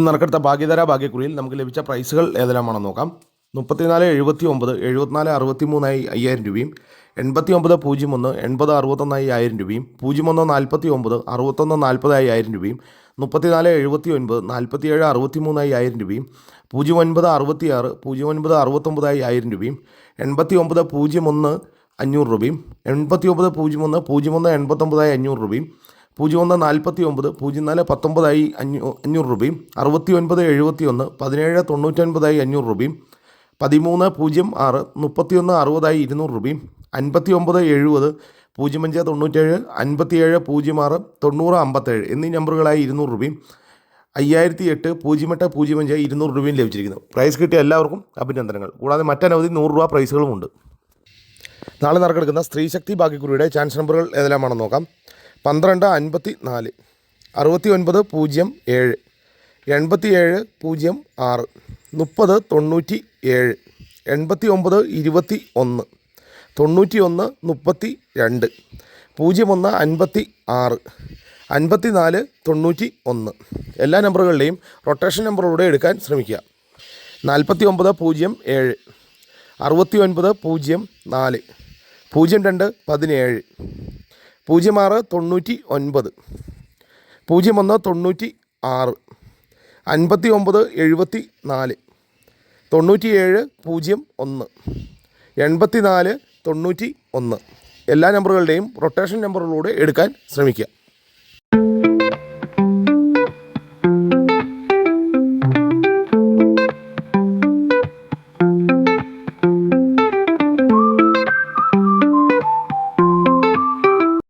നറുക്കെടുത്ത ഭാഗ്യധാര ഭാഗ്യക്കുറിയിൽ നമുക്ക് ലഭിച്ച പ്രൈസുകൾ ഏതെല്ലാമാണെന്ന് നോക്കാം. 34,79, 74,63 5000 രൂപയും, 89,01, 80,61 1000 രൂപയും, 01,49, 61,40 1000 രൂപയും, 34,79, 47,63 1000 രൂപയും, 09,66, 09,69 1000 രൂപയും, 89,01 500 രൂപയും, 89,01, 01,89 500 രൂപയും, 01,49, 04,19 500 രൂപയും, 69,71, 17,99 500 രൂപയും, 13,06, 31,60 200 രൂപയും, 59,70, 05,97, 57,06, 90,57 എന്നീ നമ്പറുകളായി 200 രൂപയും, 5,008, 08, 05 200 രൂപയും ലഭിച്ചിരിക്കുന്നു. പ്രൈസ് കിട്ടിയ എല്ലാവർക്കും അഭിനന്ദനങ്ങൾ. കൂടാതെ മറ്റനവധി 100 രൂപ പ്രൈസുകളുമുണ്ട്. നാളെ നറുക്കെടുക്കുന്ന സ്ത്രീശക്തി ഭാഗ്യക്കുറിയുടെ ചാൻസ് നമ്പറുകൾ ഏതെല്ലാമാണെന്ന് നോക്കാം. 12, 54, 69, 07, 87, 06, 30, 97, 89, 21, 91, 32, 01, 56, 54, 91 എല്ലാ നമ്പറുകളുടെയും റൊട്ടേഷൻ നമ്പറുകളുടെ എടുക്കാൻ ശ്രമിക്കുക. 49, 07, 69, 04, 02, 17, 06, 99, 01, 96, 59, 74, 97, 01, 84, 91 എല്ലാ നമ്പറുകളുടെയും റൊട്ടേഷൻ നമ്പറുകളിലൂടെ എടുക്കാൻ ശ്രമിക്കുക.